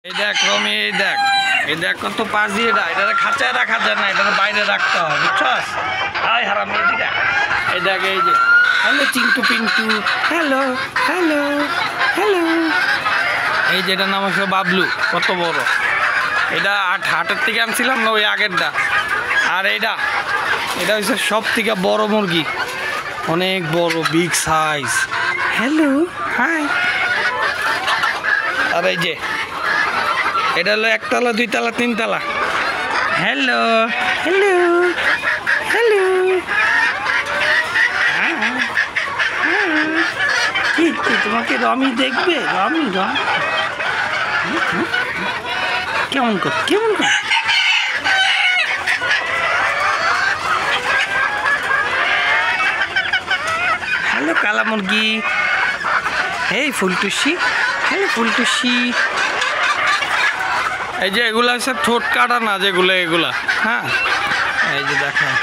এই দেখ রমি, এই দেখ কত পাশ দিয়ে এটা খাঁচায় রাখা যায় না, এটা বাইরে রাখতে হয়, বুঝছস? আয় হারাম, এই দেখ এই যে hello Chintu Pintu, hello hello hello. এই যে এটার নাম হচ্ছে বাবলু, কত বড়। এটা হাটের থেকে আনছিলাম না, ওই আগেরটা। আর এটা হচ্ছে সব থেকে বড় মুরগি, অনেক বড়, বিগ সাইজ। Hello hi. আর এই যে এটা হলো 1 তলা 2 তলা 3 তলা। Hello hello hello. কি তোমাকে রমি দেখবে? রমি কেমন কর হ্যালো কালা মুরগি। এই ফুলটুসি, হ্যালো ফুলটুসি। এই যে এগুলা হচ্ছে ঠোঁট কাটা না, যেগুলো এগুলা, হ্যাঁ। এই যে দেখেন,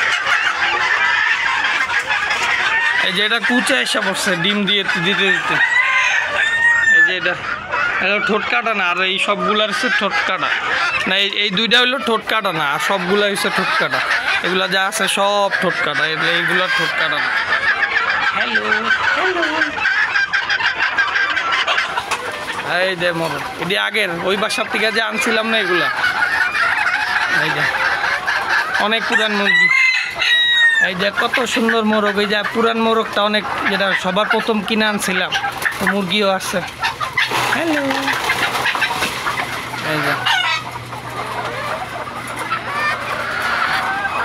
এই যে এটা কুচা এসে পড়ছে ডিম দিতে দিতে। এই যে এটা ঠোঁট কাটা না, আর এই সবগুলার হচ্ছে ঠোঁট কাটা না। এই দুইটা হইলো ঠোঁট কাটা না, আর সবগুলা হচ্ছে ঠোঁট কাটা। এগুলা যা আছে সব ঠোঁট কাটা, এইগুলা ঠোঁট কাটা না। Hello hello. এই যে মোরগ, এটি আগের ওই বাসার থেকে যে আনছিলাম না এগুলা। এই যে অনেক পুরান মুরগি। এই যে কত সুন্দর মোরগ, এই যে পুরান মোরগটা অনেক, যেটা সবার প্রথম কিনে আনছিলাম, মুরগিও আছে। হ্যালো। এই যে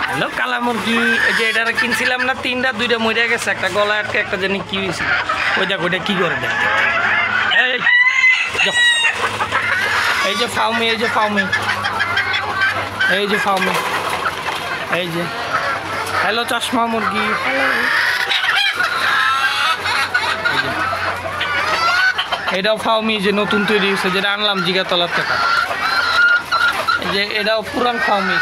হ্যালো কালা মুরগি। এই যে এটা কিনছিলাম না 3টা, 2টা মরে গেছে, একটা গলায় আটকে, একটা জানি কি হয়েছে। ওই দেখ ওইটা কি করে দেখ। এই যে ফাউমি, এই যে ফাউমি, এই যে ফাউমি। এই যে হ্যালো চশমা মুরগি, হ্যালো। এটাও ফাউমি, যে নতুন তৈরি হয়েছে, যেটা আনলাম জিগাতলার থেকে। এই যে এটাও পুরান ফাউমি।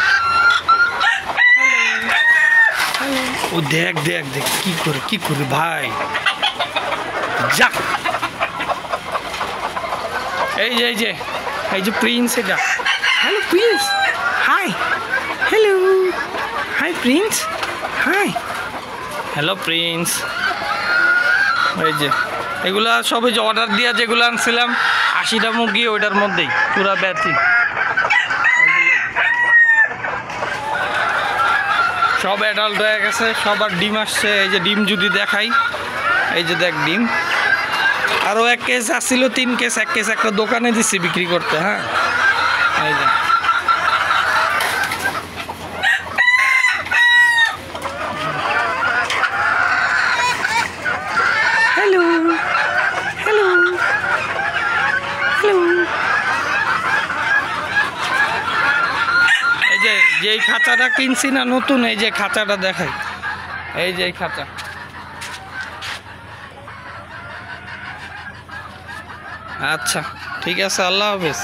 ও দেখ দেখ দেখ কি করে ভাই, যা। এই যে প্রিন্স, এটা hello Prince, hi hello hi Prince, hi hello Prince. এই যে এগুলা সবই যে অর্ডার দিয়া যেগুলো আনছিলাম 80টা মুরগি, ওইটার মধ্যেই পুরা ব্যাচি সব অ্যাডাল্ট হয়ে গেছে, সবার ডিম আসছে। এই যে ডিম যদি দেখাই, এই যে দেখ ডিম। আরও 1 কেস আসছিল, 3 কেস, 1 কেস একটা দোকানে দিচ্ছি বিক্রি করতে, হ্যাঁ। এই যে হ্যালো হ্যালো হ্যালো। এই যে যেই খাঁচাটা কিনছি না নতুন, এই যে খাঁচাটা দেখাই, এই যে খাঁচা। আচ্ছা ঠিক আছে, আল্লাহ হাফেজ।